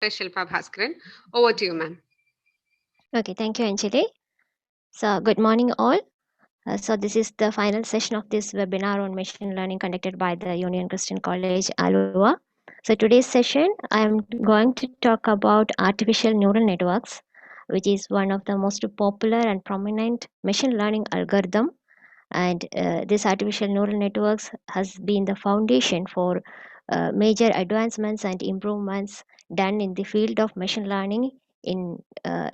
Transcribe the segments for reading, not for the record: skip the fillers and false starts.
Shilpa Bhaskaran. Over to you, ma'am. Okay, thank you, Anjali. So, good morning, all. So, this is the final session of this webinar on machine learning conducted by the Union Christian College, Alua. So, today's session, I am going to talk about artificial neural networks, which is one of the most popular and prominent machine learning algorithm. And this artificial neural networks has been the foundation for major advancements and improvements done in the field of machine learning in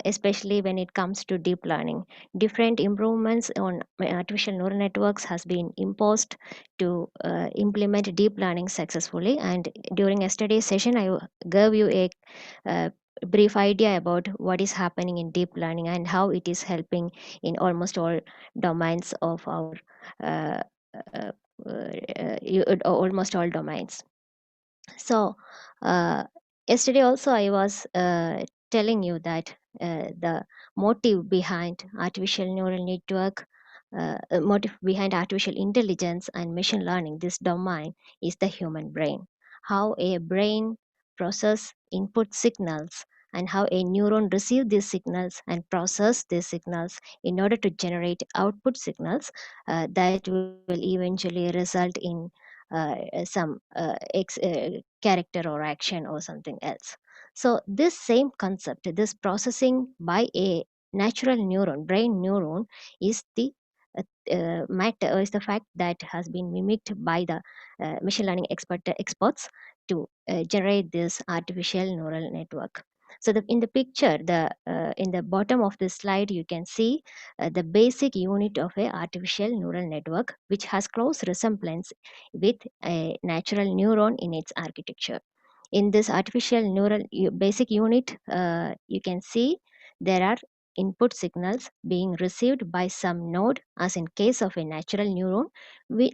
especially when it comes to deep learning. Different improvements on artificial neural networks has been imposed to implement deep learning successfully. And during yesterday's session I gave you a uh, brief idea about what is happening in deep learning and how it is helping in almost all domains of our uh, uh, almost all domains. So yesterday also I was telling you that the motive behind artificial neural network, motive behind artificial intelligence and machine learning, this domain is the human brain. How a brain process input signals and how a neuron receive these signals and process these signals in order to generate output signals that will eventually result in some character or action or something else. So this same concept, this processing by a natural neuron, brain neuron, is the matter is the fact that has been mimicked by the machine learning experts to generate this artificial neural network. So in the picture, the in the bottom of the slide, you can see the basic unit of a artificial neural network, which has close resemblance with a natural neuron in its architecture. In this artificial neural basic unit, you can see there are input signals being received by some node, as in case of a natural neuron.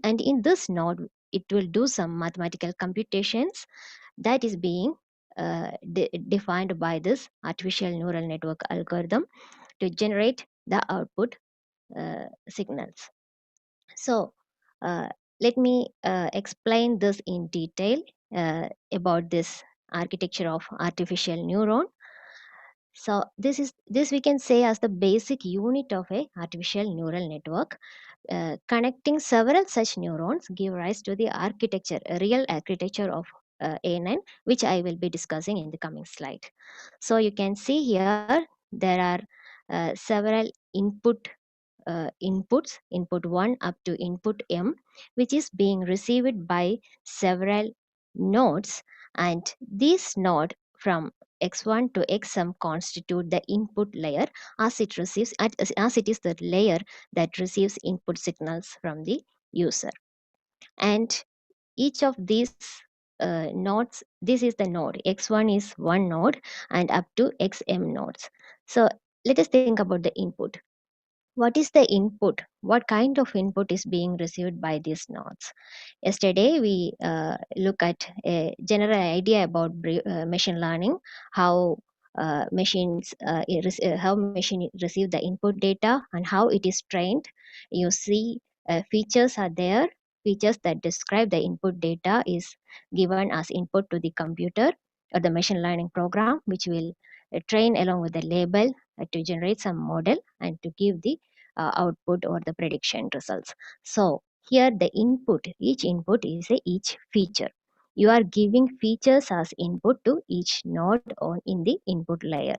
And in this node, it will do some mathematical computations that is being defined by this artificial neural network algorithm to generate the output signals. So uh, let me explain this in detail about this architecture of artificial neuron. So this we can say as the basic unit of a artificial neural network. Connecting several such neurons give rise to the architecture, a real architecture of A9, which I will be discussing in the coming slide. So you can see here there are several inputs, input 1 up to input m, which is being received by several nodes, and this node from x1 to xm constitute the input layer, as it receives as it is the layer that receives input signals from the user. And each of these nodes, this is the node x1 is one node and up to xm nodes. So let us think about the input. What is the input? What kind of input is being received by these nodes? Yesterday we look at a general idea about machine learning, how how machine receive the input data and how it is trained. You see features are there. Features that describe the input data is given as input to the computer or the machine learning program, which will train along with the label to generate some model and to give the output or the prediction results. So here the input, each input is a each feature. You are giving features as input to each node on in the input layer.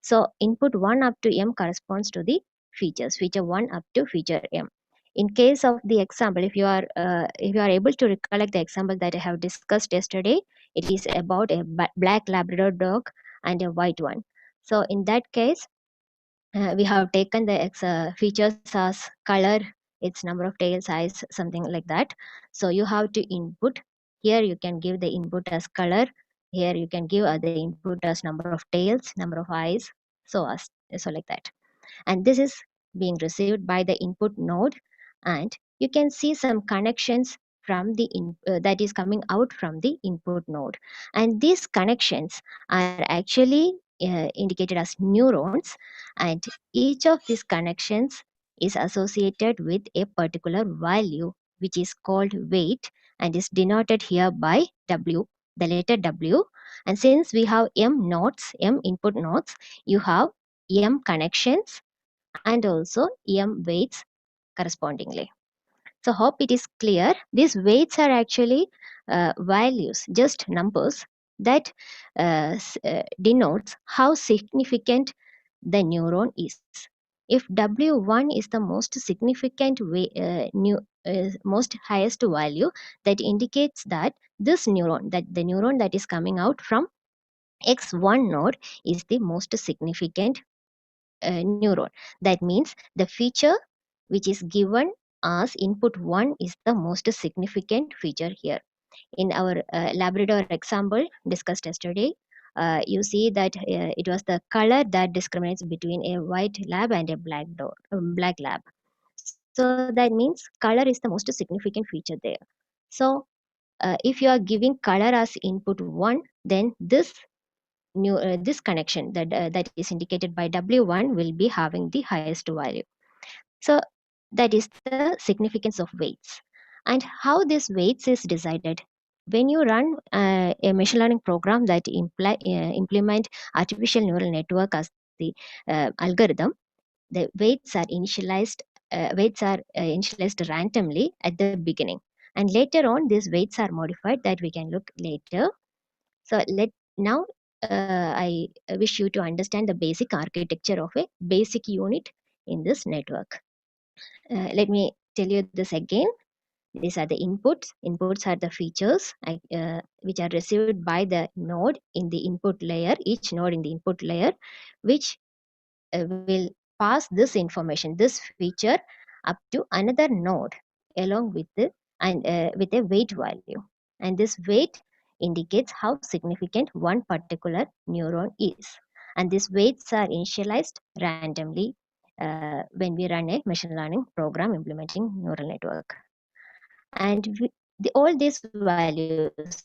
So input 1 up to m corresponds to the features, feature 1 up to feature m. In case of the example, if you are able to recollect the example that I have discussed yesterday, it is about a black Labrador dog and a white one. So in that case, we have taken the features as color, its number of tail size, something like that. So you have to input. Here you can give the input as color. Here you can give the input as number of tails, number of eyes, so like that. And this is being received by the input node, and you can see some connections from the that is coming out from the input node, and these connections are actually indicated as neurons, and each of these connections is associated with a particular value which is called weight and is denoted here by w. the letter W. And since we have M nodes, M input nodes, you have M connections and also M weights correspondingly. So hope it is clear. These weights are actually values, just numbers that denotes how significant the neuron is. If W1 is the most significant most highest value, that indicates that this neuron, that the neuron that is coming out from X1 node is the most significant neuron. That means the feature which is given as input 1 is the most significant feature here. In our Labrador example discussed yesterday, you see that it was the color that discriminates between a white lab and a black lab. So that means color is the most significant feature there. So if you are giving color as input 1, then this connection that is indicated by W1 will be having the highest value. So that is the significance of weights. And how this weights is decided. When you run a machine learning program that implement artificial neural network as the algorithm, the weights are initialized randomly at the beginning, and later on these weights are modified that we can look later. So let now I wish you to understand the basic architecture of a basic unit in this network. Let me tell you this again. These are the inputs. Inputs are the features which are received by the node in the input layer, each node in the input layer, which will pass this information, this feature, up to another node along with the and with a weight value. And this weight indicates how significant one particular neuron is. And these weights are initialized randomly when we run a machine learning program implementing neural network. And all these values,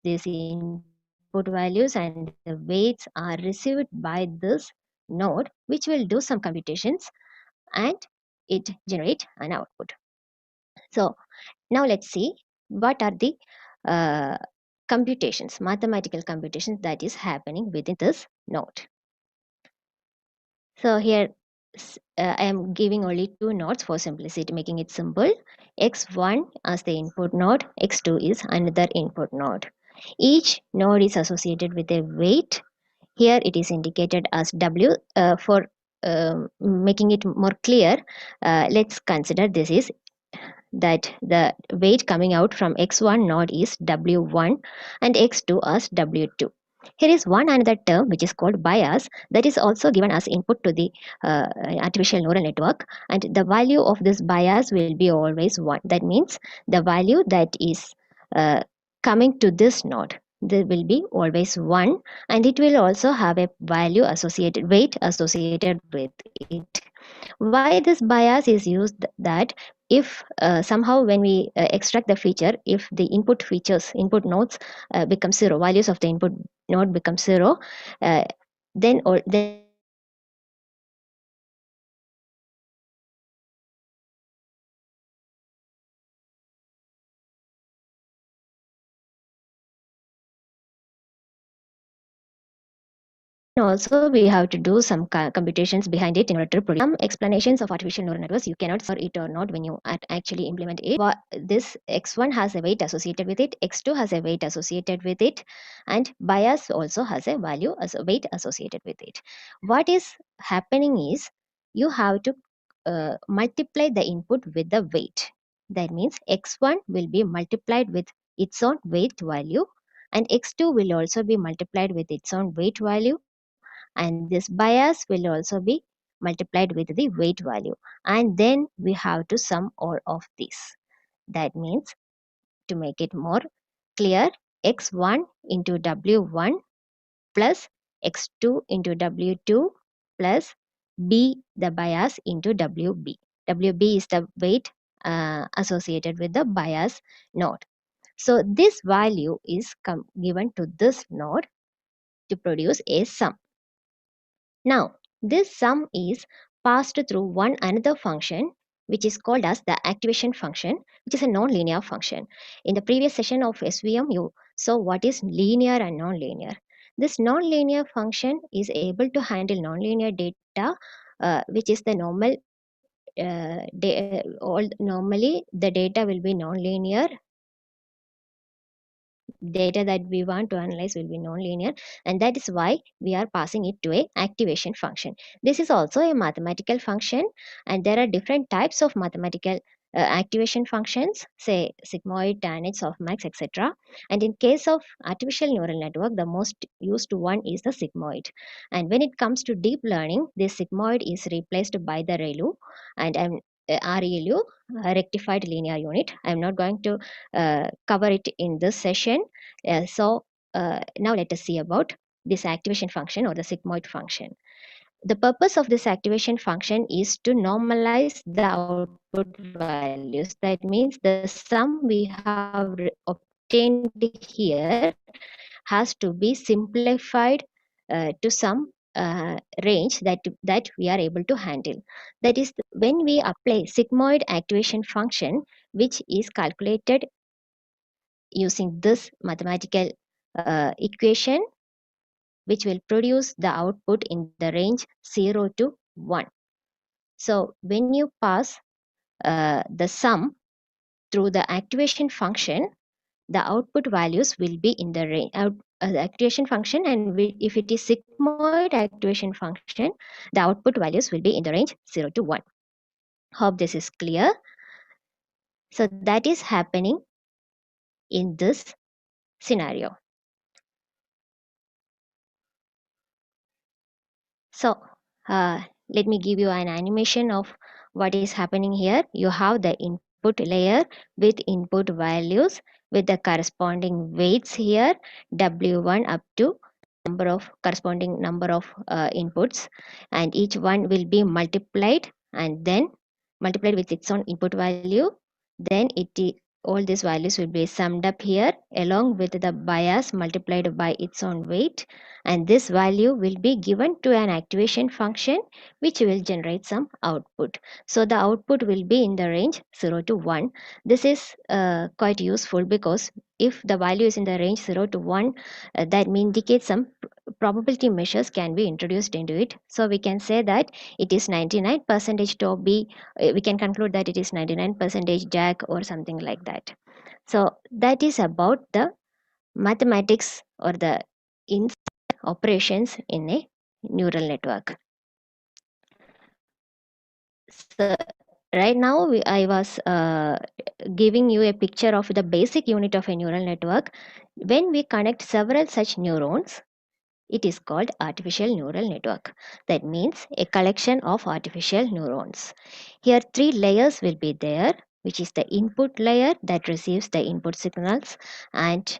these input values and the weights are received by this node, which will do some computations and it generate an output. So now let's see what are the uh, computations, mathematical computations that is happening within this node. So here I am giving only two nodes for simplicity, making it simple. X1 as the input node, X2 is another input node. Each node is associated with a weight. Here it is indicated as W. For making it more clear, let's consider this is that the weight coming out from X1 node is W1 and X2 as W2. Here is one another term which is called bias that is also given as input to the artificial neural network, and the value of this bias will be always 1. That means the value that is coming to this node, there will be always 1, and it will also have a value associated, weight associated with it. Why this bias is used, that if somehow when we extract the feature, if the input features, input nodes become 0, values of the input node become 0, uh, then also we have to do some computations behind it in order to predict the value of this bias. So then also we have to do some computations behind it in order to predict some explanations of artificial neural networks. You cannot say it or not when you actually implement it. This X1 has a weight associated with it, X2 has a weight associated with it, and bias also has a value as a weight associated with it. What is happening is you have to multiply the input with the weight. That means X1 will be multiplied with its own weight value, and X2 will also be multiplied with its own weight value, and this bias will also be multiplied with the weight value, and then we have to sum all of these. That means, to make it more clear, X1 into W1 plus X2 into W2 plus B, the bias, into WB. WB is the weight associated with the bias node. So this value is given to this node to produce a sum. Now, this sum is passed through one another function which is called as the activation function, which is a non-linear function. In the previous session of SVM, you So what is linear and non-linear? This non-linear function is able to handle non-linear data, which is the normal normally the data will be non-linear. Data that we want to analyze will be non-linear, and that is why we are passing it to a activation function. This is also a mathematical function, and there are different types of mathematical activation functions, say sigmoid, tanh, softmax, etc. And in case of artificial neural network, the most used one is the sigmoid. And when it comes to deep learning, this sigmoid is replaced by the ReLU, and ReLU, rectified linear unit. I am not going to cover it in this session. Now let us see about this activation function or the sigmoid function. The purpose of this activation function is to normalize the output values. That means the sum we have obtained here has to be simplified to some range that we are able to handle. That is, when we apply sigmoid activation function, which is calculated using this mathematical equation, which will produce the output in the range 0 to 1. So when you pass the sum through the activation function, the output values will be in the range the activation function, and if it is sigmoid activation function, the output values will be in the range 0 to 1. Hope this is clear. So that is happening in this scenario. So let me give you an animation of what is happening here. You have the input layer with input values with the corresponding weights here, W1 up to corresponding number of inputs, and each one will be multiplied and then multiplied with its own input value. Then all these values will be summed up here along with the bias multiplied by its own weight, and this value will be given to an activation function which will generate some output. So the output will be in the range 0 to 1. This is quite useful because if the value is in the range 0 to 1, that indicates some probability measures can be introduced into it. So we can say that it is 99% Toby. We can conclude that it is 99% Jack or something like that. So that is about the mathematics or the operations in a neural network. So right now I was giving you a picture of the basic unit of a neural network. When we connect several such neurons, it is called artificial neural network. That means a collection of artificial neurons. Here 3 layers will be there, which is the input layer that receives the input signals, and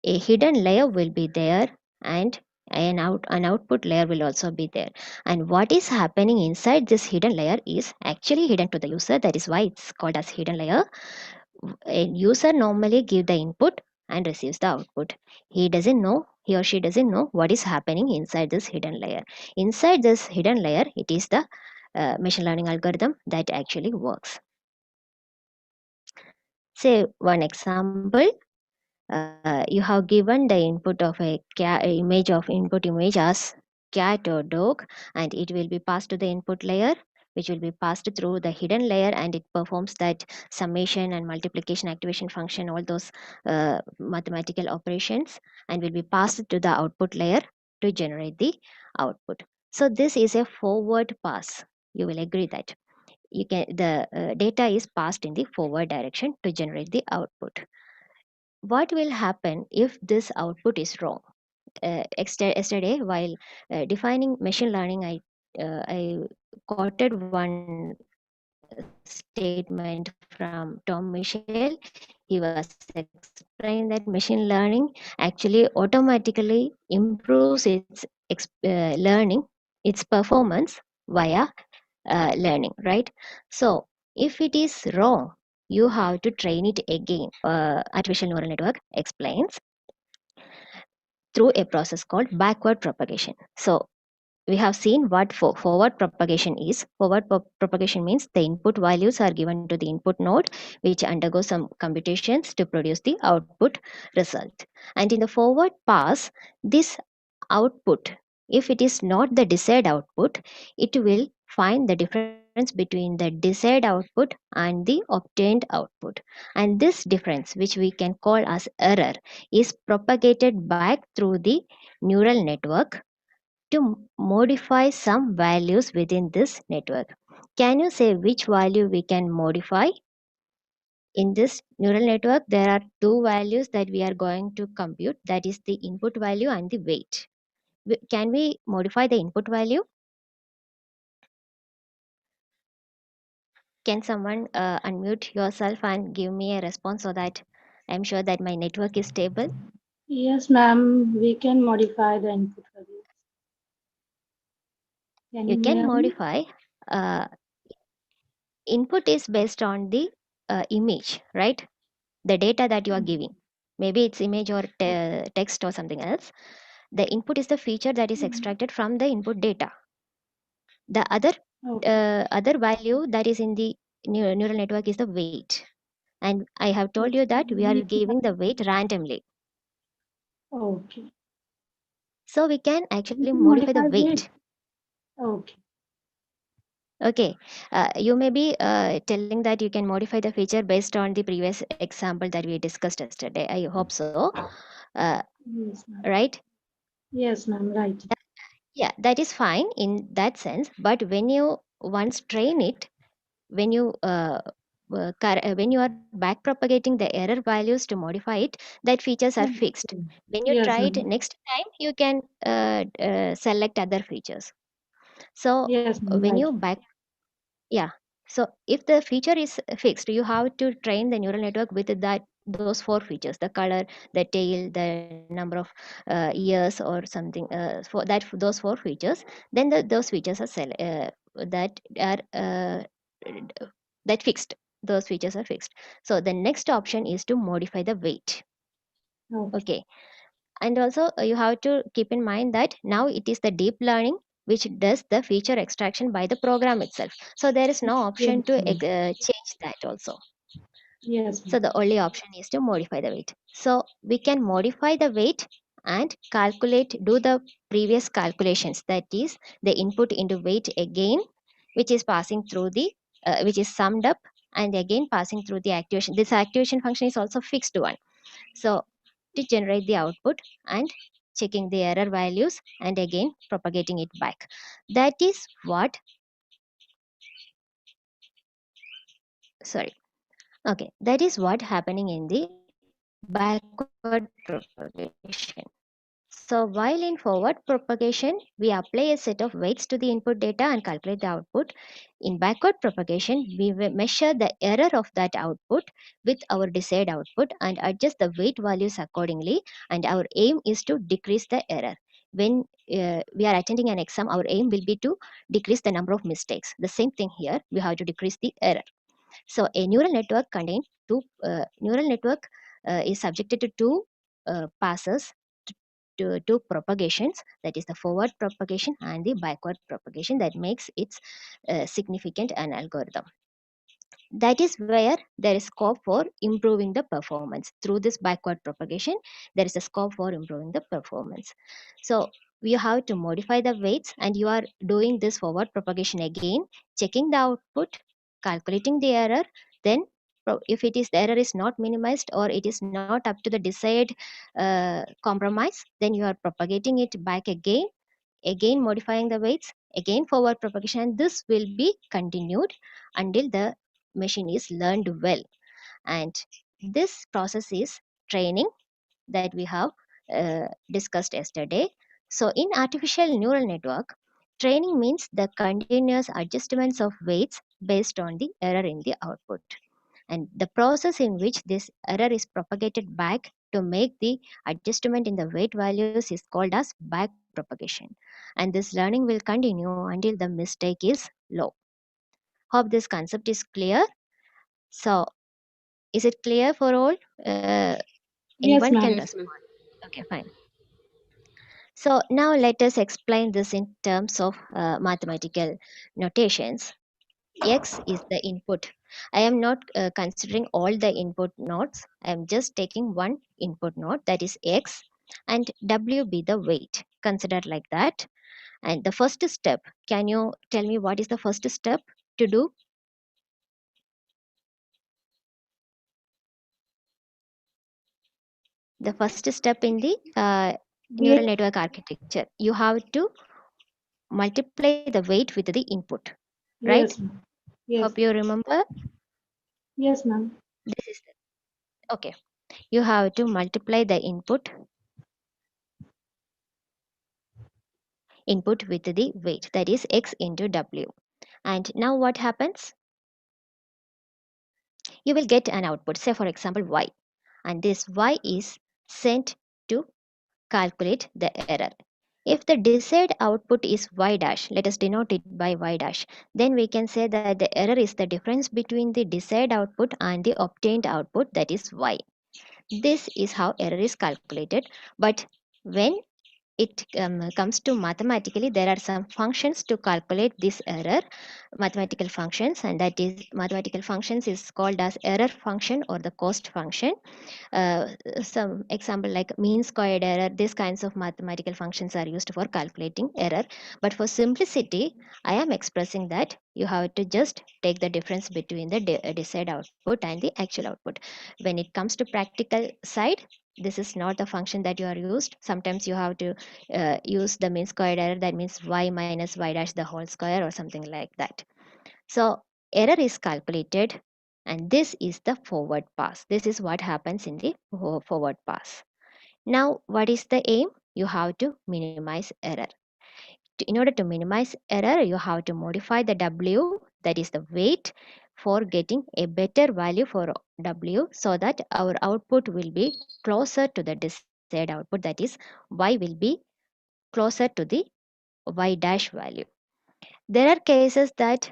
a hidden layer will be there, and an output layer will also be there. And what is happening inside this hidden layer is actually hidden to the user. That is why it's called as hidden layer. A user normally give the input and receives the output. He or she doesn't know what is happening inside this hidden layer. Inside this hidden layer, it is the machine learning algorithm that actually works. Say one example. You have given the input of a input image as cat or dog, and it will be passed to the input layer, which will be passed through the hidden layer, and it performs that summation and multiplication activation function, all those mathematical operations, and will be passed to the output layer to generate the output. So this is a forward pass. You will agree that the data is passed in the forward direction to generate the output. What will happen if this output is wrong? Yesterday, while defining machine learning, I quoted one statement from Tom Michel. He was explaining that machine learning actually automatically improves its learning, its performance via learning, right? So if it is wrong, you have to train it again. Artificial neural network explains through a process called backward propagation. So we have seen what forward propagation is. Forward propagation means the input values are given to the input node, which undergoes some computations to produce the output result. And in the forward pass, this output, if it is not the desired output, it will find the difference between the desired output and the obtained output. And this difference, which we can call as error, is propagated back through the neural network to modify some values within this network. Can you say which value we can modify? In this neural network, there are two values that we are going to compute, that is the input value and the weight. Can we modify the input value? Can someone unmute yourself and give me a response so that I'm sure that my network is stable? Yes, ma'am, we can modify the input values. Can You you can hear me? modify. Uh, Input is based on the image, right? The data that you are giving. Maybe it's image or text or something else. The input is the feature that is extracted from the input data. The Okay. other value that is in the neural network is the weight. And I have told you Yes, that we are we giving the weight randomly. okay. So we can We actually can modify the modify weight. weight. Okay. Okay, you may be telling that you can modify the feature based on the previous example that we discussed yesterday. I hope so. Yes, ma'am. Right? Yes, ma'am. Right. Yeah, that is fine in that sense. But when you once train it, when you when you are back propagating the error values to modify it, that features are fixed. Okay. When you Yes, try it ma'am. next time, you can select other features. So Yes, ma'am. when Right. you back, yeah. So if the feature is fixed, you have to train the neural network with that those four features: the color, the tail, the number of years or something. For that, for those four features, then those features are that are that fixed. Those features are fixed. So the next option is to modify the weight. Okay. Okay, and also you have to keep in mind that now it is the deep learning which does the feature extraction by the program itself, so there is no option Yes, to ma'am. change that also. Yes, So ma'am. the only option is to modify the weight. So we can modify the weight and do the previous calculations, that is the input into weight again, which is passing through the which is summed up and again passing through the activation. This activation function is also fixed one. So to generate the output and checking the error values and again propagating it back. That is what, sorry, okay, that is what happening in the backward propagation. So while in forward propagation, we apply a set of weights to the input data and calculate the output. In backward propagation, we measure the error of that output with our desired output and adjust the weight values accordingly. And our aim is to decrease the error. When we are attending an exam, our aim will be to decrease the number of mistakes. The same thing here, we have to decrease the error. So a neural network contains neural network is subjected to two passes, two propagations, that is the forward propagation and the backward propagation, that makes its significant an algorithm. That is where there is scope for improving the performance. Through this backward propagation, there is a scope for improving the performance. So you have to modify the weights and you are doing this forward propagation again, checking the output, calculating the error, then if it is the error is not minimized or it is not up to the desired compromise, then you are propagating it back again modifying the weights, again forward propagation, and this will be continued until the machine is learned well. And this process is training that we have discussed yesterday. So in artificial neural network, training means the continuous adjustments of weights based on the error in the output. And the process in which this error is propagated back to make the adjustment in the weight values is called as back propagation. And this learning will continue until the mistake is low. Hope this concept is clear. So is it clear for all? Anyone Yes, can ma'am. Yes, respond. ma'am. Okay, fine. So now let us explain this in terms of mathematical notations. X is the input. I am not considering all the input nodes. I am just taking one input node, that is X, and W be the weight. Consider like that. And the first step, can you tell me what is the first step to do? The first step in the neural We, network architecture, you have to multiply the weight with the input, right? yes, ma'am. Hope Yes, you remember. yes, ma'am. This is okay. You have to multiply the input with the weight, that is X into W. And now what happens? You will get an output, say for example Y, and this Y is sent to calculate the error. If the desired output is Y dash, let us denote it by Y dash, then we can say that the error is the difference between the desired output and the obtained output, that is Y. This is how error is calculated. But when it comes to mathematically, there are some functions to calculate this error, mathematical functions, and that is mathematical functions is called as error function or the cost function. uh, some example like mean squared error, these kinds of mathematical functions are used for calculating error. But for simplicity, I am expressing that you have to just take the difference between the desired output and the actual output. When it comes to practical side, this is not the function that you are used. Sometimes you have to use the mean squared error, that means y minus y dash the whole square or something like that. So error is calculated, and this is the forward pass. This is what happens in the forward pass. Now, what is the aim? You have to minimize error. In order to minimize error, you have to modify the W, that is the weight, for getting a better value for W, so that our output will be closer to the desired output, that is Y will be closer to the Y dash value. There are cases that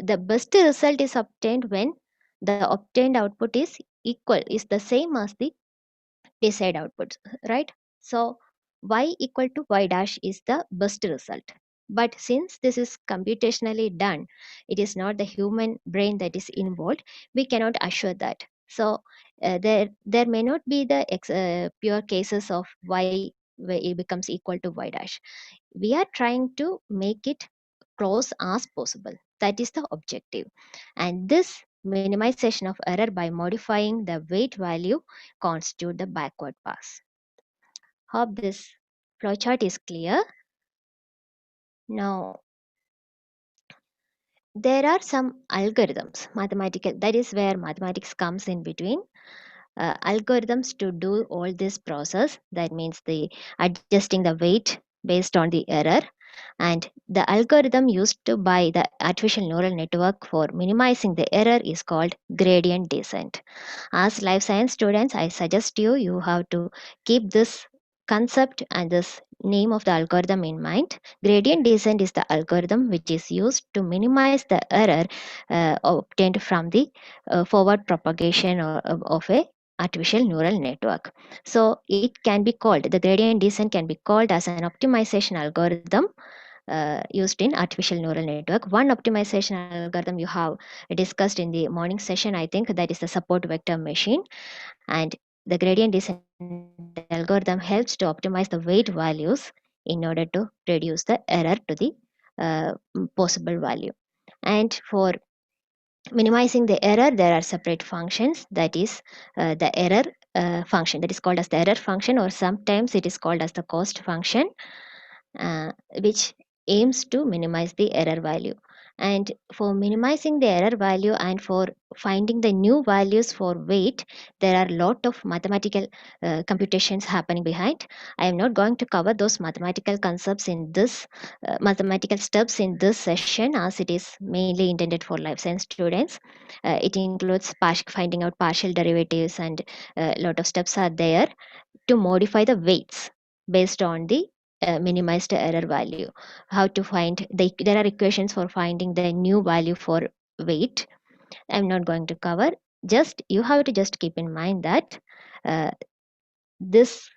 the best result is obtained when the obtained output is the same as the desired output, right? So y equal to y dash is the best result. But since this is computationally done, it is not the human brain that is involved, we cannot assure that. So there may not be the pure cases of y where it becomes equal to y dash. We are trying to make it close as possible. That is the objective. And this minimization of error by modifying the weight value constitute the backward pass. Hope this flowchart is clear. Now, there are some algorithms, mathematical, that is where mathematics comes in between. Algorithms to do all this process, that means the adjusting the weight based on the error. And the algorithm used to by the artificial neural network for minimizing the error is called gradient descent. As life science students, I suggest you have to keep this concept and this name of the algorithm in mind. Gradient descent is the algorithm which is used to minimize the error obtained from the forward propagation of a artificial neural network. So it can be called, the gradient descent can be called as an optimization algorithm used in artificial neural network. One optimization algorithm you have discussed in the morning session, I think, that is the support vector machine. And the gradient descent algorithm helps to optimize the weight values in order to reduce the error to the possible value. And for minimizing the error, there are separate functions, that is the error function, that is called as the error function, or sometimes it is called as the cost function, which aims to minimize the error value. And for minimizing the error value and for finding the new values for weight, there are a lot of mathematical computations happening behind. I am not going to cover those mathematical concepts in this mathematical steps in this session, as it is mainly intended for life science students. It includes finding out partial derivatives, and a lot of steps are there to modify the weights based on the minimized error value. How to find there are equations for finding the new value for weight. I'm not going to cover. Just you have to just keep in mind that this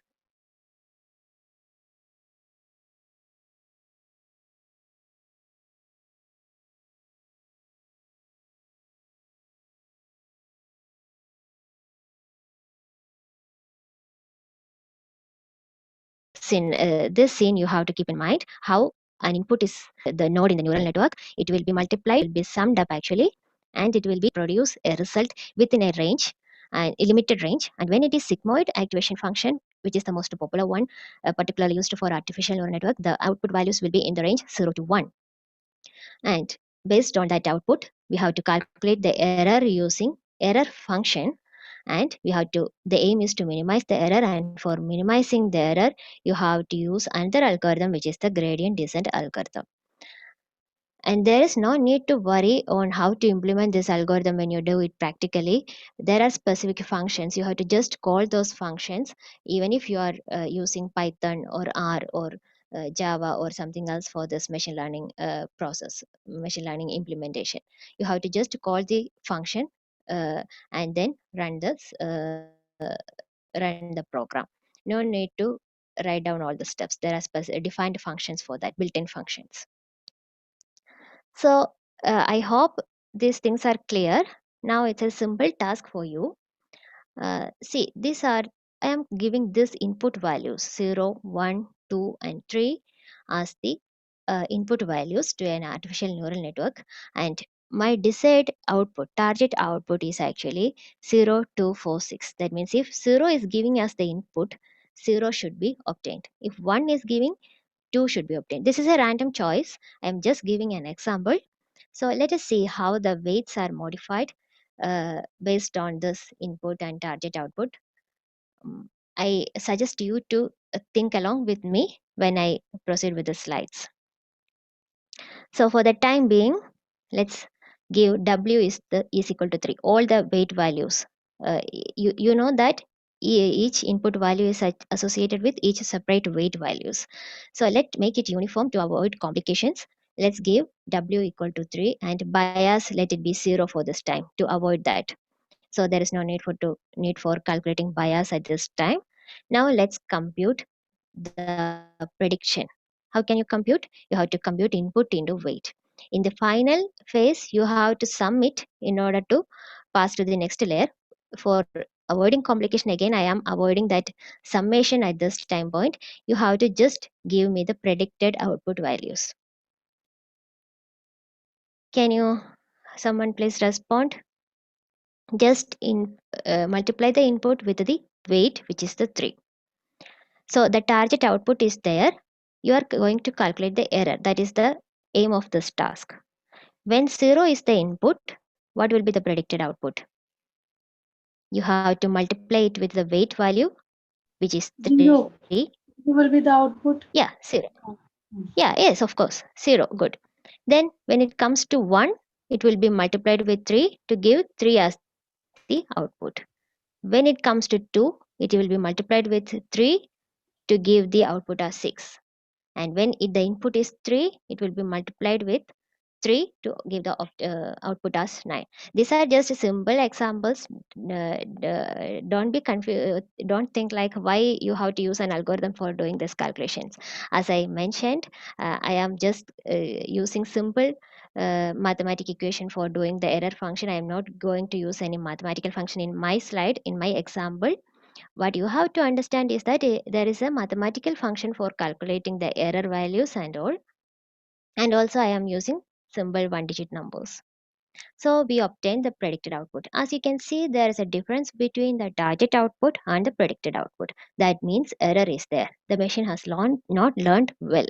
this scene you have to keep in mind how an input is the node in the neural network. It will be multiplied, will be summed up actually, and it will be produce a result within a range and a limited range. And when it is sigmoid activation function, which is the most popular one, particularly used for artificial neural network, the output values will be in the range 0 to 1. And based on that output, we have to calculate the error using error function, and we have to, the aim is to minimize the error, and for minimizing the error you have to use another algorithm, which is the gradient descent algorithm. And there is no need to worry on how to implement this algorithm when you do it practically. There are specific functions. You have to just call those functions, even if you are using Python or R or Java or something else for this machine learning process, machine learning implementation. You have to just call the function and then run this, run the program. No need to write down all the steps. There are defined functions for that, built-in functions. So I hope these things are clear. Now it's a simple task for you. See, these are, I am giving this input values 0, 1, 2, and 3 as the input values to an artificial neural network, and my desired output, target output is actually 0, 2, 4, 6. That means if 0 is giving us the input, 0 should be obtained. If 1 is giving, 2 should be obtained. This is a random choice. I am just giving an example. So let us see how the weights are modified based on this input and target output. I suggest you to think along with me when I proceed with the slides. So for the time being, let's give W is equal to 3. All the weight values. You know that each input value is associated with each separate weight values. So let's make it uniform to avoid complications. Let's give W equal to 3 and bias let it be 0 for this time to avoid that. So there is no need for calculating bias at this time. Now let's compute the prediction. How can you compute? You have to compute input into weight. In the final phase, you have to sum it in order to pass to the next layer. For avoiding complication, again, I am avoiding that summation at this time point. You have to just give me the predicted output values. Can you, someone please respond? Just multiply the input with the weight, which is the 3. So the target output is there. You are going to calculate the error. That is the aim of this task. When 0 is the input, what will be the predicted output? You have to multiply it with the weight value, which is 3. 0 will be the output. Yeah, 0. Mm. Yeah, yes, of course. 0, good. Then when it comes to 1, it will be multiplied with 3 to give 3 as the output. When it comes to 2, it will be multiplied with 3 to give the output as 6. And when the input is 3, it will be multiplied with 3 to give the output as 9. These are just simple examples. Don't be confused. Don't think like why you have to use an algorithm for doing these calculations. As I mentioned, I am just using simple mathematical equation for doing the error function. I am not going to use any mathematical function in my slide, in my example. What you have to understand is that there is a mathematical function for calculating the error values and all. And also I am using simple 1-digit numbers. So we obtain the predicted output. As you can see, there is a difference between the target output and the predicted output. That means error is there. The machine has not learned well.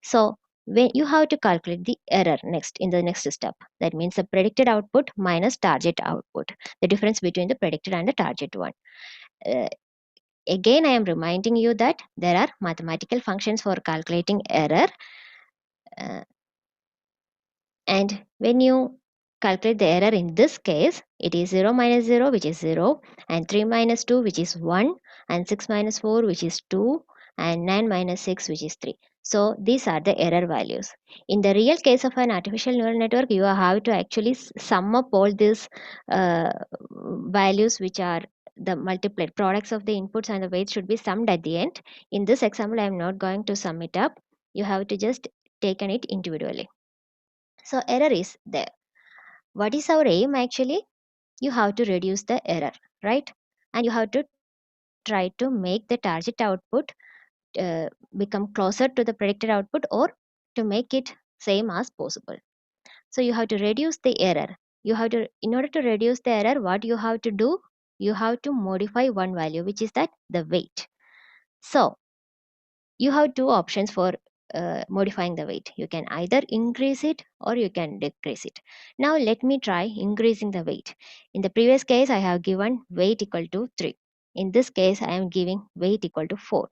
So when you have to calculate the error next in the next step, that means the predicted output minus target output, the difference between the predicted and the target one. Again, I am reminding you that there are mathematical functions for calculating error. And when you calculate the error in this case, it is 0 minus 0, which is 0, and 3 minus 2, which is 1, and 6 minus 4, which is 2, and 9 minus 6, which is 3. So these are the error values. In the real case of an artificial neural network, you have to actually sum up all these values, which are the multiplied products of the inputs and the weights should be summed at the end. In this example, I am not going to sum it up. You have to just take it individually. So error is there. What is our aim actually? You have to reduce the error, right? And you have to try to make the target output become closer to the predicted output or to make it same as possible. So you have to reduce the error. You have to, in order to reduce the error, what you have to do, you have to modify one value, which is that the weight. So you have two options for modifying the weight. You can either increase it or you can decrease it. Now let me try increasing the weight. In the previous case, I have given weight equal to 3. In this case, I am giving weight equal to 4.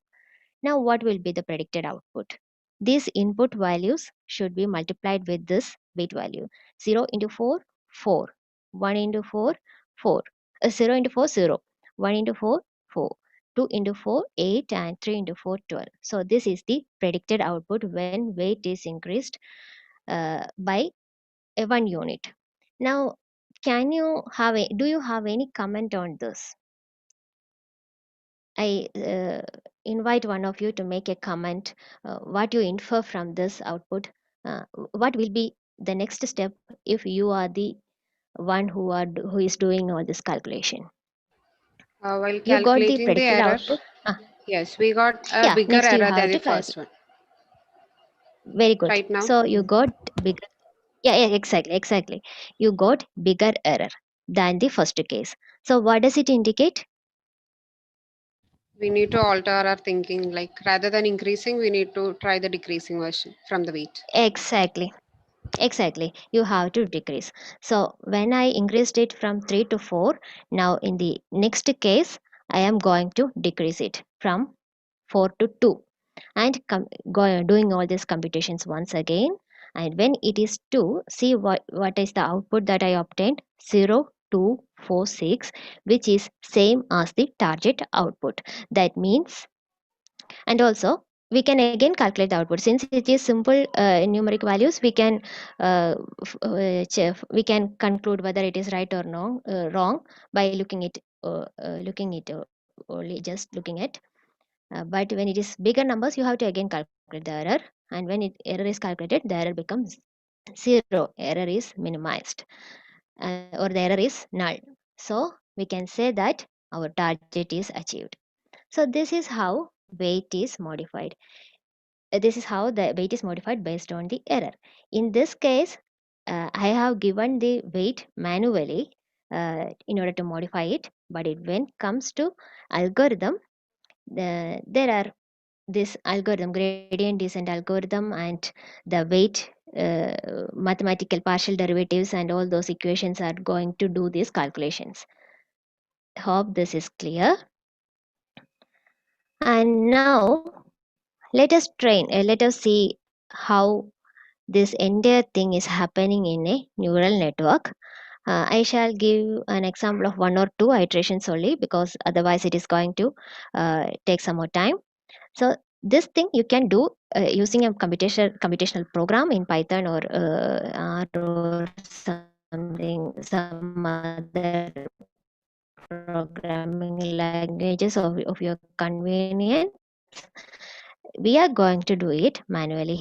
Now what will be the predicted output? These input values should be multiplied with this weight value. 0 into 4, 4. 1 into 4, 4. 0 into 4, 0. 1 into 4, 4. 2 into 4, 8, and 3 into 4, 12. So this is the predicted output when weight is increased by 1 unit. Now, do you have any comment on this? I invite one of you to make a comment. What you infer from this output? What will be the next step if you are the one who is doing all this calculation? While You got the calculating the predicted error, output. yes, we got a Yeah. bigger Next, you error have than to the calculate. first one. Very good. Right now, So you got bigger. Yeah, yeah, exactly. You got bigger error than the first case. So what does it indicate? we need to alter our thinking. Like rather than increasing, we need to try the decreasing version from the weight. Exactly. You have to decrease. So when I increased it from 3 to 4, now in the next case, I am going to decrease it from 4 to 2 and doing all these computations once again. And when it is 2, see what is the output that I obtained? 0, 2, 4, 6, which is same as the target output. That means, and also we can again calculate the output since it is simple numeric values. We can conclude whether it is right or wrong by looking it only just looking at. But when it is bigger numbers, you have to again calculate the error, and when error is calculated, the error becomes 0. Error is minimized, or the error is null. So we can say that our target is achieved. So this is how weight is modified. This is how the weight is modified based on the error. In this case, I have given the weight manually in order to modify it. But when it comes to algorithm, there are this algorithm, gradient descent algorithm, and the weight mathematical partial derivatives and all those equations are going to do these calculations. Hope this is clear. And now let us see how this entire thing is happening in a neural network. I shall give an example of one or two iterations only because otherwise it is going to take some more time. So this thing you can do using a computational program in Python or R or some other programming languages of your convenience. We are going to do it manually.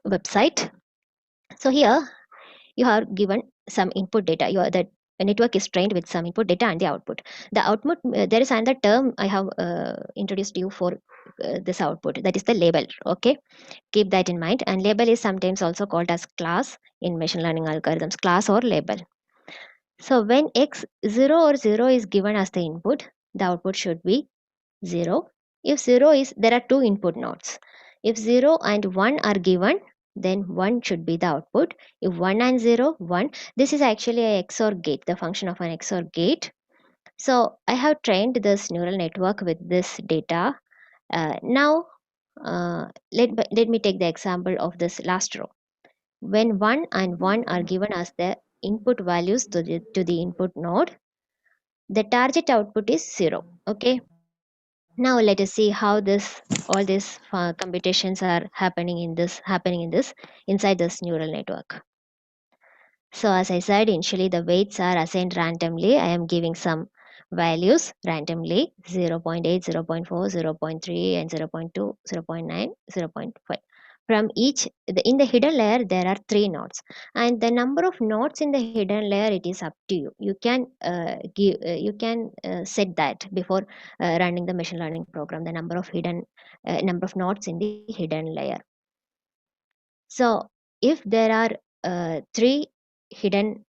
Website. So here you are given some input data. The network is trained with some input data and the output. The output, there is another term I have introduced you for this output, that is the label. Okay, keep that in mind. And label is sometimes also called as class in machine learning algorithms, class or label. So when x0 or 0 is given as the input, the output should be 0. If 0 is, there are two input nodes. If 0 and 1 are given, then 1 should be the output. If 1 and 0, 1. This is actually a XOR gate, the function of an XOR gate. So I have trained this neural network with this data. Now, let me take the example of this last row. When 1 and 1 are given as the input values to the input node, the target output is 0. Okay. Now let us see how all these computations are happening in this inside this neural network. So as I said initially, the weights are assigned randomly. I am giving some values randomly: 0 0.8, 0 0.4, 0 0.3, and 0 0.2, 0 0.9, 0 0.5. from each in the hidden layer there are 3 nodes, and the number of nodes in the hidden layer, it is up to you. You can set that before running the machine learning program, the number of nodes in the hidden layer. So if there are hidden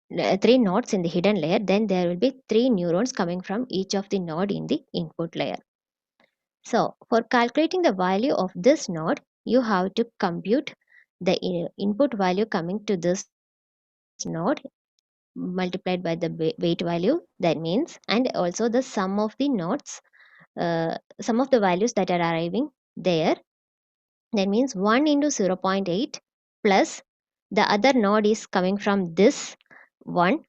3 nodes in the hidden layer, then there will be 3 neurons coming from each of the node in the input layer. So for calculating the value of this node, you have to compute the input value coming to this node multiplied by the weight value, that means, and also the sum of the nodes, sum of the values that are arriving there, that means 1 into 0.8 plus the other node is coming from this one,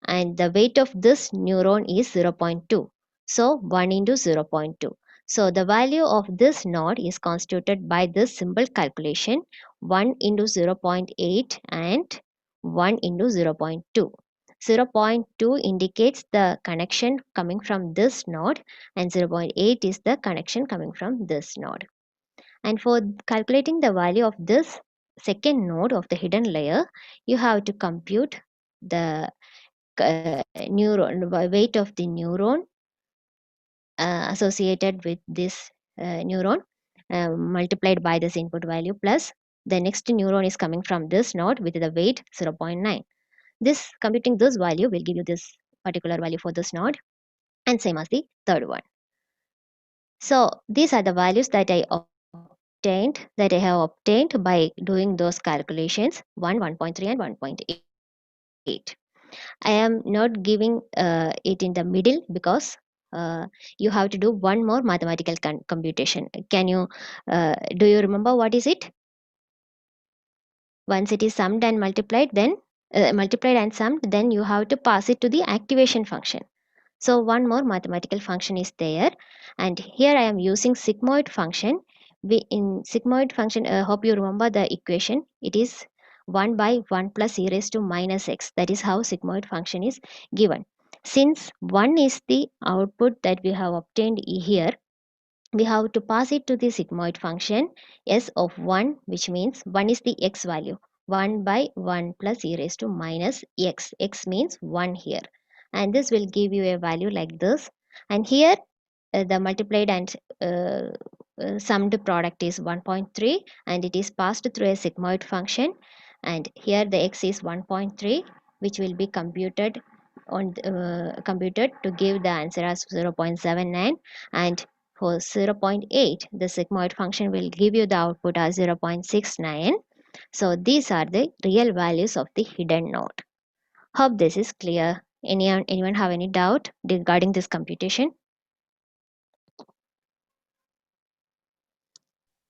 and the weight of this neuron is 0.2. So 1 into 0.2. So the value of this node is constituted by this simple calculation, 1 into 0.8 and 1 into 0.2. 0.2 indicates the connection coming from this node, and 0.8 is the connection coming from this node. And for calculating the value of this second node of the hidden layer, you have to compute the weight of the neuron associated with this neuron multiplied by this input value, plus the next neuron is coming from this node with the weight 0.9. This computing this value will give you this particular value for this node, and same as the third one. So these are the values that I have obtained by doing those calculations, 1, 1.3 and 1.8. I am not giving it in the middle because you have to do one more mathematical computation. Can you do you remember what is it? Once it is summed and multiplied, then multiplied and summed, then you have to pass it to the activation function. So one more mathematical function is there, and here I am using sigmoid function. In sigmoid function, hope you remember the equation. It is 1 by 1 plus e raised to minus x. That is how sigmoid function is given. Since 1 is the output that we have obtained here, we have to pass it to the sigmoid function s of 1, which means 1 is the x value. 1 by 1 plus e raised to minus x. X means 1 here. And this will give you a value like this. And here the multiplied and summed product is 1.3, and it is passed through a sigmoid function. And here the x is 1.3, which will be computed to give the answer as 0.79, and for 0.8 the sigmoid function will give you the output as 0.69. So these are the real values of the hidden node. Hope this is clear. Anyone have any doubt regarding this computation?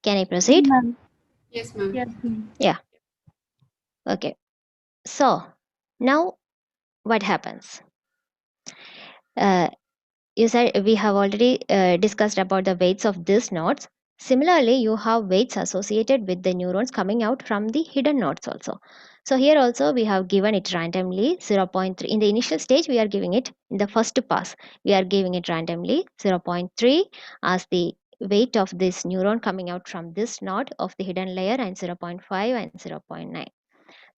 Can I proceed? Ma'am. Yes, ma'am. Yes, ma'am. Yeah. Okay. So now what happens? You said we have already discussed about the weights of these nodes. Similarly, you have weights associated with the neurons coming out from the hidden nodes also. So here also we have given it randomly 0.3. In the initial stage, we are giving it in the first pass. We are giving it randomly 0.3 as the weight of this neuron coming out from this node of the hidden layer, and 0.5 and 0.9.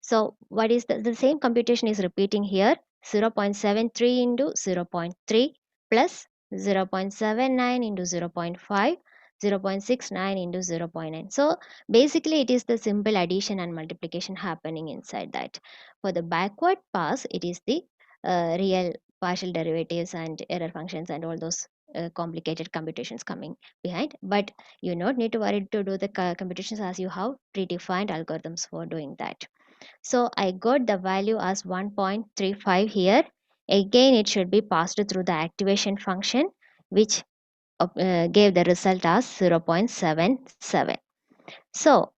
So what is the same computation is repeating here, 0.73 into 0.3 plus 0.79 into 0.5, 0.69 into 0.9. So basically it is the simple addition and multiplication happening inside that. For the backward pass, it is the real partial derivatives and error functions and all those complicated computations coming behind. But you don't need to worry to do the computations, as you have predefined algorithms for doing that. So I got the value as 1.35 here. Again, it should be passed through the activation function, which gave the result as 0.77. So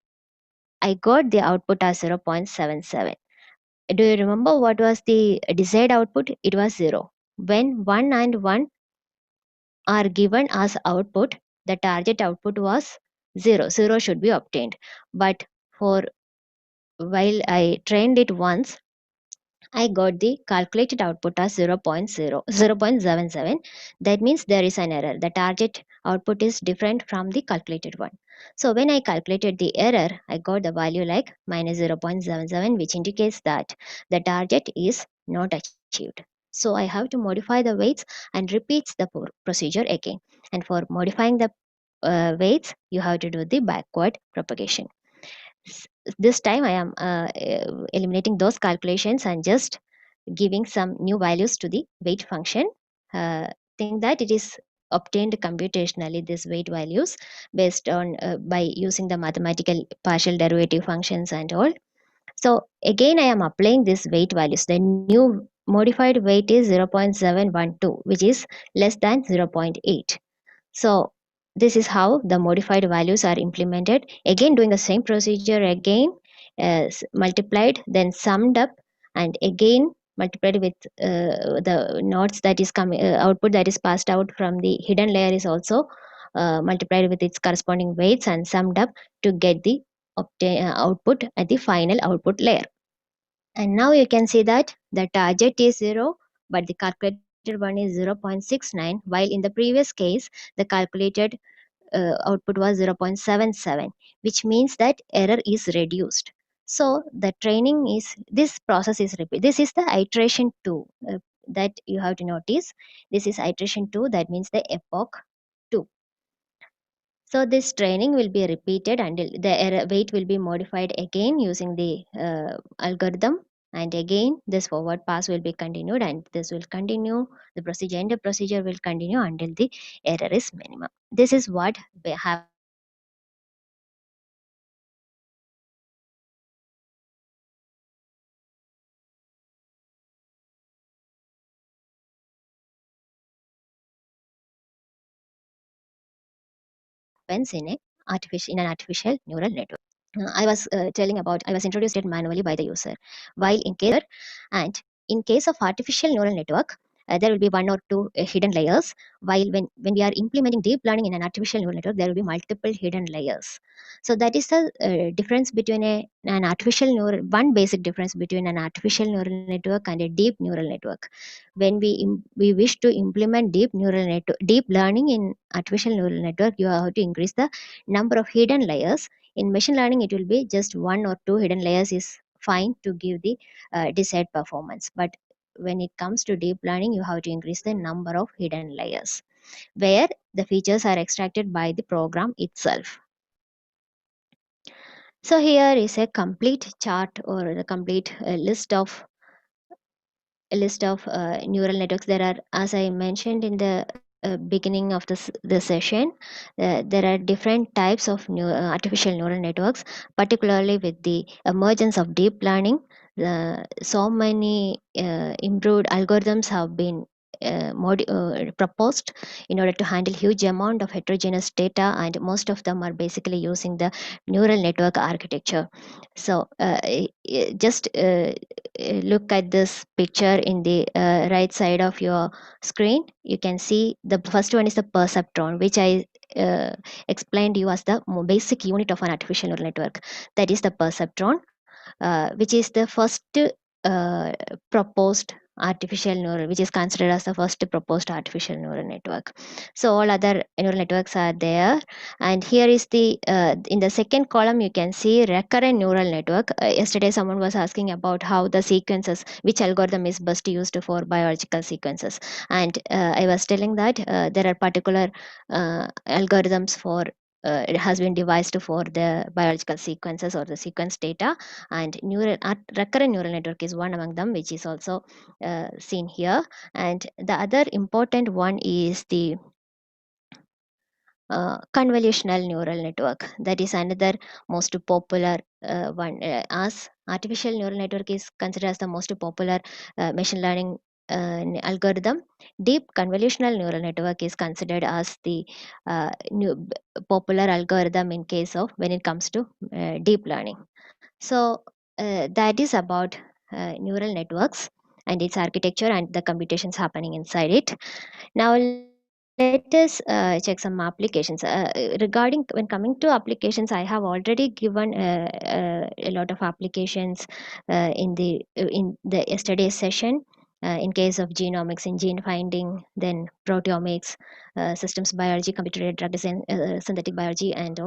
I got the output as 0.77. Do you remember what was the desired output? It was 0. When 1 and 1 are given as output, the target output was 0. 0 should be obtained. But for while I trained it once, I got the calculated output as 0.77. That means there is an error. The target output is different from the calculated one. So when I calculated the error, I got the value like minus 0.77, which indicates that the target is not achieved. So I have to modify the weights and repeats the procedure again. And for modifying the weights, you have to do the backward propagation. This time I am eliminating those calculations and just giving some new values to the weight function. Think that it is obtained computationally, these weight values, based on by using the mathematical partial derivative functions and all. So again, I am applying these weight values. The new modified weight is 0.712, which is less than 0.8. So this is how the modified values are implemented. Again, doing the same procedure again, multiplied, then summed up, and again multiplied with the nodes that is coming, output that is passed out from the hidden layer is also multiplied with its corresponding weights and summed up to get the output at the final output layer. And now you can see that the target is 0, but the calculated one is 0.69, while in the previous case, the calculated output was 0.77, which means that error is reduced. So the training is, this process is repeat. This is the iteration 2 that you have to notice. This is iteration 2, that means the epoch 2. So this training will be repeated until the error weight will be modified again using the algorithm, and again this forward pass will be continued, and this will continue, the procedure and the procedure will continue until the error is minimum. This is what happens in a artificial neural network. I was introduced it manually by the user. While in case and in case of artificial neural network, there will be one or two hidden layers. While when we are implementing deep learning in an artificial neural network, there will be multiple hidden layers. So that is the difference between an artificial neural, one basic difference between an artificial neural network and a deep neural network. When we wish to implement deep learning in artificial neural network, you have to increase the number of hidden layers. In machine learning, it will be just one or two hidden layers is fine to give the desired performance. But when it comes to deep learning, you have to increase the number of hidden layers where the features are extracted by the program itself. So here is a complete chart or the complete list of neural networks. There are, as I mentioned in the beginning of the session, there are different types of artificial neural networks, particularly with the emergence of deep learning. So many improved algorithms have been proposed in order to handle huge amount of heterogeneous data, and most of them are basically using the neural network architecture. So just look at this picture in the right side of your screen. You can see the first one is the perceptron, which I explained you as the basic unit of an artificial neural network. That is the perceptron, which is the first proposed artificial neural, which is considered as the first proposed artificial neural network. So all other neural networks are there, and here is the in the second column you can see recurrent neural network. Yesterday someone was asking about how the sequences, which algorithm is best used for biological sequences, and I was telling that there are particular algorithms for it has been devised for the biological sequences or the sequence data, and recurrent neural network is one among them, which is also seen here. And the other important one is the convolutional neural network. That is another most popular one, as artificial neural network is considered as the most popular machine learning algorithm. Deep convolutional neural network is considered as the popular algorithm in case of when it comes to deep learning. So that is about neural networks and its architecture and the computations happening inside it. Now let us check some applications. Regarding when coming to applications, I have already given a lot of applications in the yesterday's session. in case of genomics in gene finding, then proteomics, systems biology, computer aided drug design, synthetic biology, and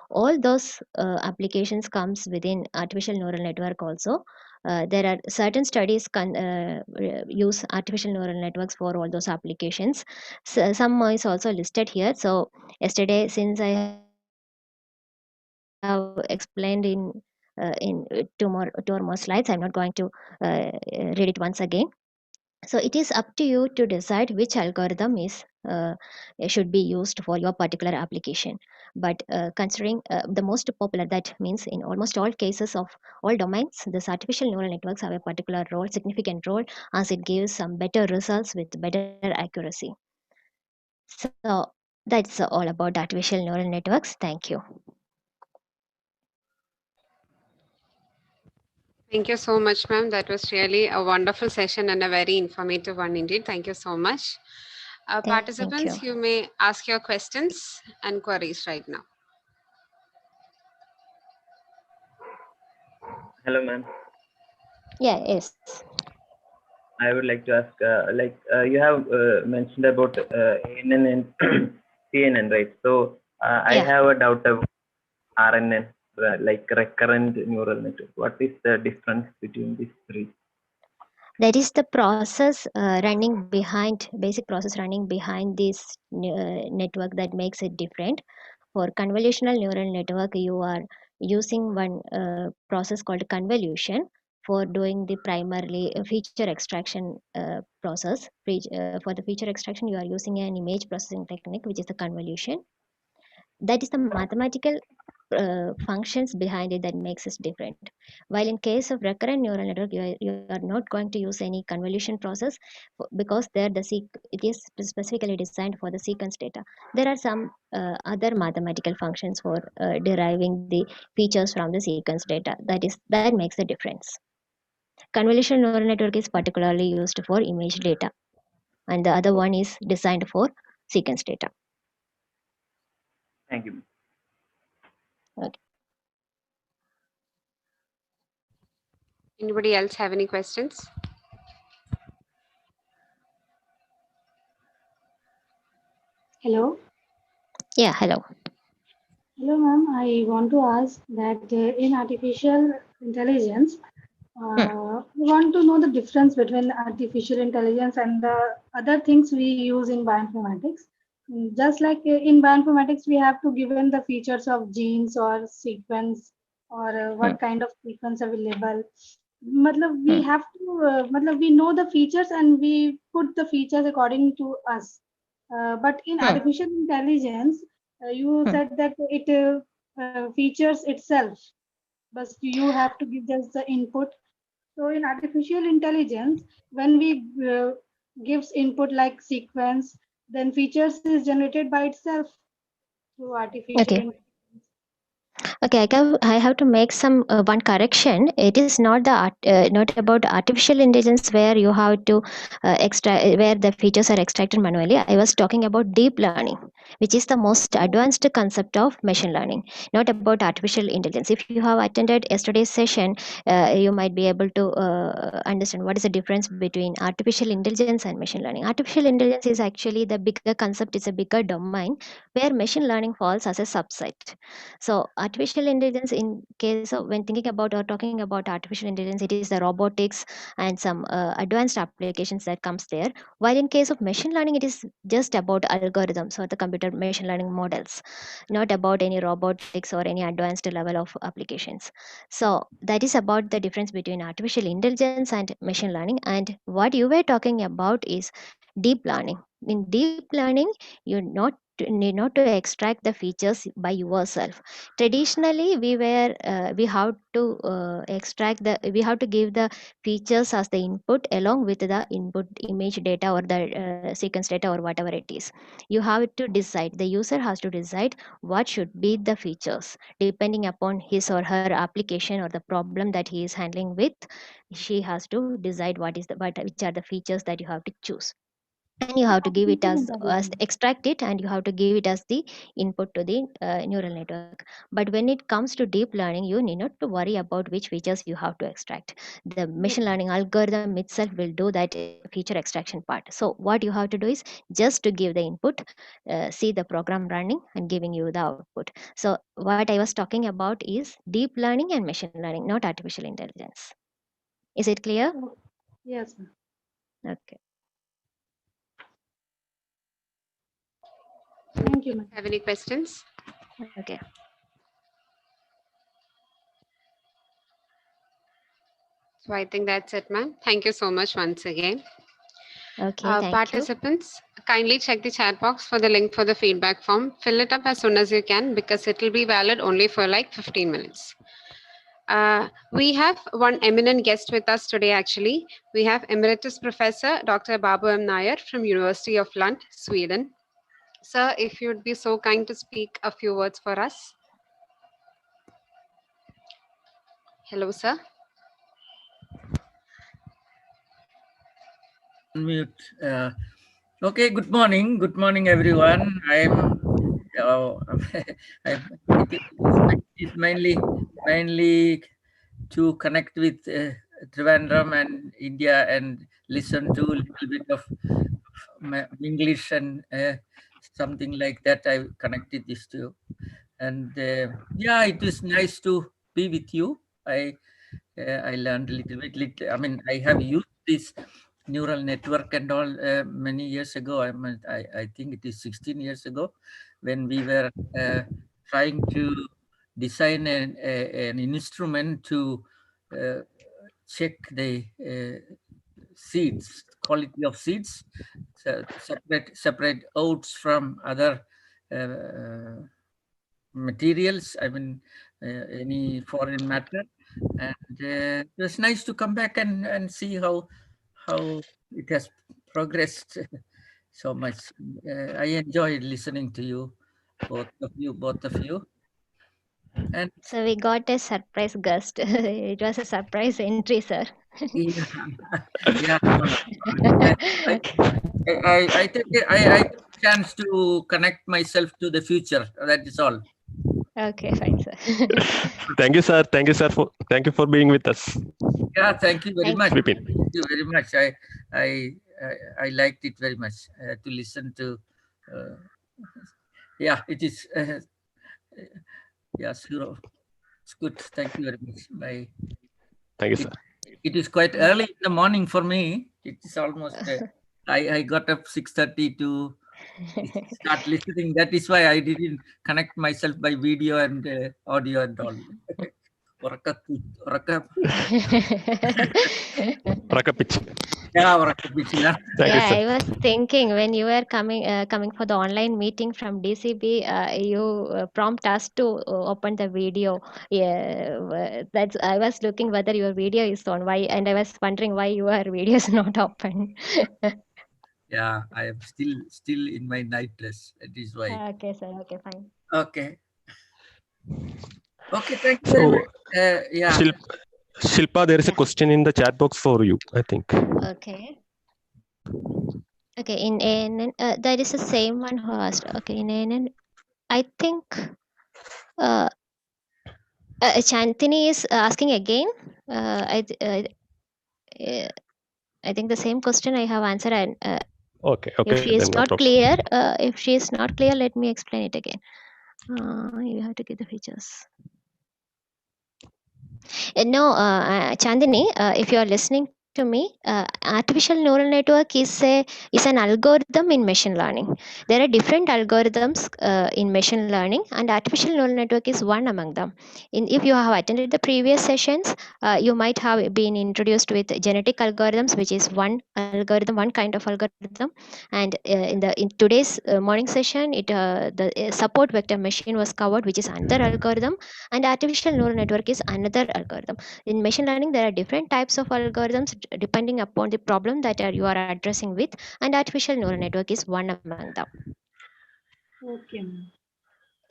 all those applications comes within artificial neural network also. There are certain studies use artificial neural networks for all those applications. So, some is also listed here. So yesterday, since I have explained in two or more slides, I'm not going to read it once again. So it is up to you to decide which algorithm is should be used for your particular application. But considering the most popular, that means in almost all cases of all domains, this artificial neural networks have a particular role, significant role, as it gives some better results with better accuracy. So that's all about artificial neural networks. Thank you. Thank you so much, ma'am. That was really a wonderful session and a very informative one indeed. Thank you so much. Thank you. Participants, you may ask your questions and queries right now. Hello, ma'am. Yeah, yes. I would like to ask, you have mentioned about ANN and CNN, right? So I Yeah. have a doubt about RNN, like recurrent neural network. What is the difference between these three? That is the process running behind, basic process running behind this network that makes it different. For convolutional neural network, you are using one process called convolution for doing the primarily feature extraction process. For the feature extraction, you are using an image processing technique, which is the convolution. That is the mathematical functions behind it that makes us different. While in case of recurrent neural network, you are not going to use any convolution process because there it is specifically designed for the sequence data. There are some other mathematical functions for deriving the features from the sequence data. That makes the difference. Convolutional neural network is particularly used for image data, and the other one is designed for sequence data. Thank you. Okay. Anybody else have any questions? Hello. Yeah, hello. Hello, ma'am. I want to ask that in artificial intelligence, we want to know the difference between artificial intelligence and the other things we use in bioinformatics. Just like in bioinformatics, we have to given the features of genes or sequence or what kind of sequence available. Matlab, we have to, matlab, we know the features and we put the features according to us. But in artificial intelligence, you said that it features itself, but you have to give just the input. So in artificial intelligence, when we gives input like sequence, then features is generated by itself through artificial Okay. intelligence. Okay, I have to make some one correction. It is not not about artificial intelligence where you have to where the features are extracted manually. I was talking about deep learning, which is the most advanced concept of machine learning, not about artificial intelligence. If you have attended yesterday's session, you might be able to understand what is the difference between artificial intelligence and machine learning. Artificial intelligence is actually the bigger concept; it's a bigger domain where machine learning falls as a subset. So artificial intelligence, in case of when thinking about or talking about artificial intelligence, it is the robotics and some advanced applications that comes there. While in case of machine learning, it is just about algorithms or the computer machine learning models, not about any robotics or any advanced level of applications. So that is about the difference between artificial intelligence and machine learning. And what you were talking about is deep learning. In deep learning, you need not to extract the features by yourself. Traditionally, we have to we have to give the features as the input along with the input image data or the sequence data or whatever it is. You have to decide, the user has to decide what should be the features depending upon his or her application or the problem that he is handling with. She has to decide what is which are the features that you have to choose. and you have to give it Artificial as intelligence. extract it, and you have to give it as the input to the neural network. But when it comes to deep learning, you need not to worry about which features you have to extract. The machine Okay. learning algorithm itself will do that feature extraction part. So what you have to do is just to give the input, see the program running and giving you the output. So what I was talking about is deep learning and machine learning, not artificial intelligence. Is it clear? Okay. Yes, ma'am. Okay. Thank you, ma'am. Have any questions? Okay. So I think that's it, ma'am. Thank you so much once again. Okay, thank you. Participants, kindly check the chat box for the link for the feedback form. Fill it up as soon as you can because it will be valid only for like 15 minutes. We have one eminent guest with us today, actually. We have Emeritus Professor Dr. Babu M. Nair from University of Lund, Sweden. Sir, if you'd be so kind to speak a few words for us. Hello, sir. Unmute. Okay, good morning. Good morning, everyone. I'm. It's mainly to connect with Trivandrum and India and listen to a little bit of English and something like that. I connected this to, and yeah, it is nice to be with you. I learned a little bit. I mean, I have used this neural network and all many years ago. I think it is 16 years ago when we were trying to design an instrument to uh, check the seeds, quality of seeds, so separate oats from other materials. I mean, any foreign matter, and it was nice to come back and see how it has progressed so much. I enjoyed listening to you, both of you, and So we got a surprise guest. It was a surprise entry, sir. yeah, yeah. I, I, I take I took a chance to connect myself to the future. That is all. Okay, fine, sir. Thank you for being with us, Yeah, thank you very Thank much. Vipin. Thank you very much. I I liked it very much to listen to. Uh, yeah, it is. Yeah, sure. It's good. Thank you very much. Bye. Thank you, It, sir. it is quite early in the morning for me. It is almost. I got up 6:30 to start listening. That is why I didn't connect myself by video and audio and all. Oraka- Rakapich. yeah, oraka pichila. Thank you, Yeah, sir. I was thinking when you were coming for the online meeting from DCB, you prompt us to open the video. Yeah, that's I was looking whether your video is on. Why, and I was wondering why your video is not open. Yeah, I am still in my night dress. That is why. Okay, sir. Okay, fine. Okay. Okay. Thank you very So, much. Yeah. Shilpa, there is a Yeah. question in the chat box for you, I think. Okay. Okay. In ANN, that is the same one who asked. Okay. In ANN, I think uh, Chantini is asking again. Uh, I think the same question I have answered, and if Okay, she then is no not problem. clear, let me explain it again. You have to get the features. No, Chandini, if you are listening to me, artificial neural network is an algorithm in machine learning. There are different algorithms in machine learning, and artificial neural network is one among them. If you have attended the previous sessions, you might have been introduced with genetic algorithms, which is one kind of algorithm. And in today's morning session, the support vector machine was covered, which is another algorithm, and artificial neural network is another algorithm. In machine learning, there are different types of algorithms depending upon the problem that you are addressing with, and artificial neural network is one among them. Okay, ma'am.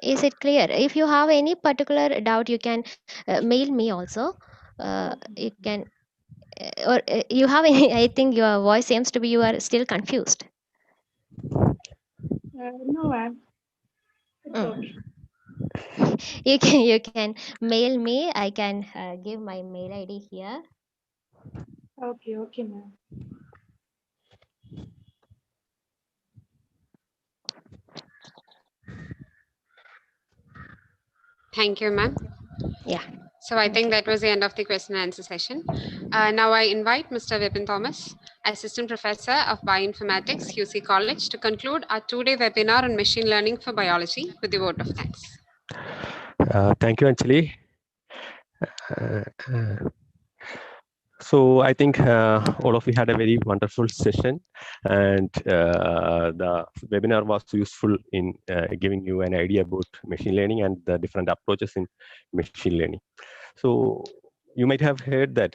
Is it clear? If you have any particular doubt, you can mail me also. Okay. You can, or you have any, I think your voice seems to be you are still confused. No, ma'am. It's okay. You can mail me. I can give my mail ID here. Okay, okay, ma'am. Thank you, ma'am. Yeah. So I Thank think you. that was the end of the question and answer session. Now I invite Mr. Vipin Thomas, Assistant Professor of Bioinformatics, UC College, to conclude our two-day webinar on machine learning for biology with the vote of thanks. Thank you, Anjali. Uh, uh, So I think all of you had a very wonderful session, and the webinar was useful in giving you an idea about machine learning and the different approaches in machine learning. So you might have heard that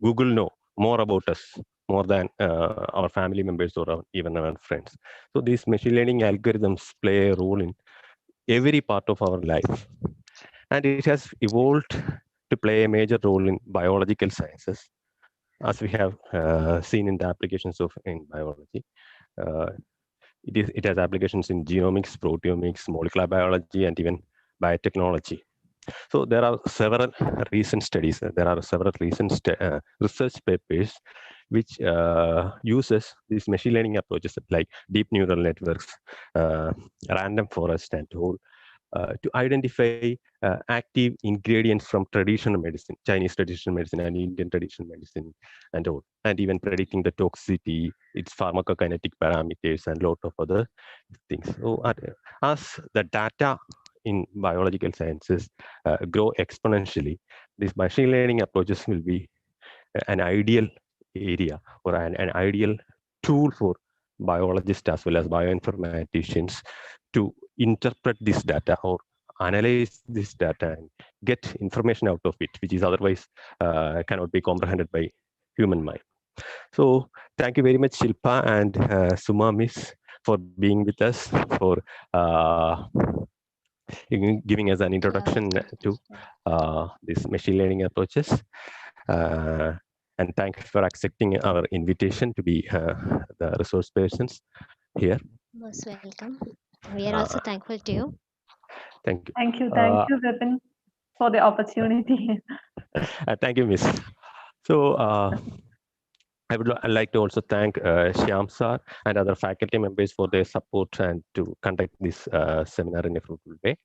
Google know more about us, more than our family members or even our friends. So these machine learning algorithms play a role in every part of our life, and it has evolved to play a major role in biological sciences, as we have seen in the applications of in biology. Uh, it has applications in genomics, proteomics, molecular biology, and even biotechnology. So there are several recent studies, there are several recent research papers which uses these machine learning approaches like deep neural networks, random forest, and all to identify active ingredients from traditional medicine, Chinese traditional medicine and Indian traditional medicine and all, and even predicting the toxicity, its pharmacokinetic parameters, and a lot of other things. So as the data in biological sciences grow exponentially, these machine learning approaches will be an ideal area or an ideal tool for biologists as well as bioinformaticians to interpret this data or analyze this data and get information out of it, which is otherwise cannot be comprehended by human mind. So thank you very much, Shilpa and Suma Miss, for being with us, for giving us an You are introduction welcome, to teacher. these machine learning approaches. And thanks for accepting our invitation to be the resource persons here. Most welcome. We are also Uh, thankful to you. thank you. Thank you, Vipin, for the opportunity. Thank you, Miss. So I would like to also thank Shyam Sir and other faculty members for their support and to conduct this seminar in a fruitful way.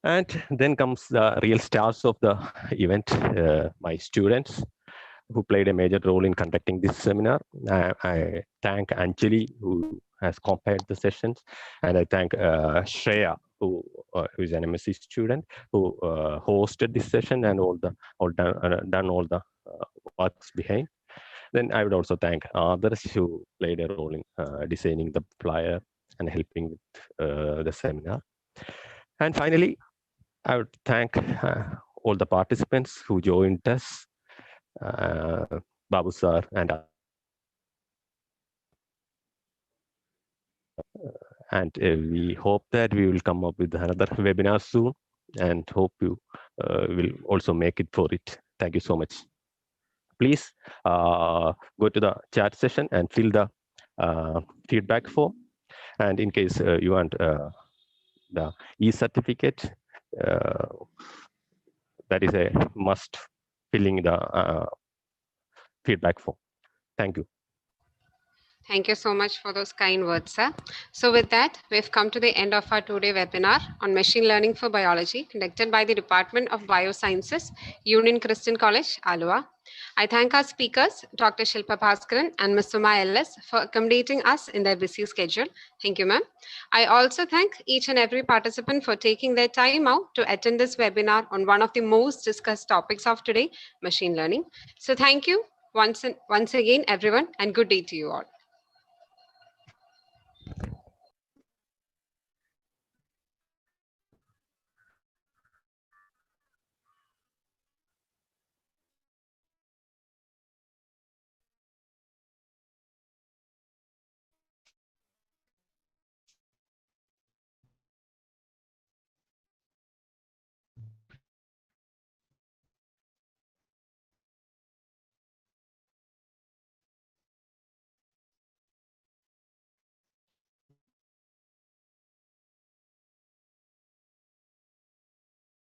And then comes the real stars of the event, my students, who played a major role in conducting this seminar. I thank Anjali, who has compiled the sessions, and I thank Shreya, who is an MSc student, who hosted this session and done all the works behind. Then I would also thank others who played a role in designing the flyer and helping with the seminar. And finally, I would thank all the participants who joined us, Babu sir and we hope that we will come up with another webinar soon, and hope you will also make it for it. Thank you so much. Please go to the chat session and fill the feedback form. And in case you want the e-certificate, that is a must filling the feedback form. Thank you. Thank you so much for those kind words, sir. So with that, we've come to the end of our two-day webinar on machine learning for biology conducted by the Department of Biosciences, Union Christian College, Alua. I thank our speakers, Dr. Shilpa Bhaskaran and Ms. Suma Ellis, for accommodating us in their busy schedule. Thank you, ma'am. I also thank each and every participant for taking their time out to attend this webinar on one of the most discussed topics of today, machine learning. So thank you once again, everyone, and good day to you all.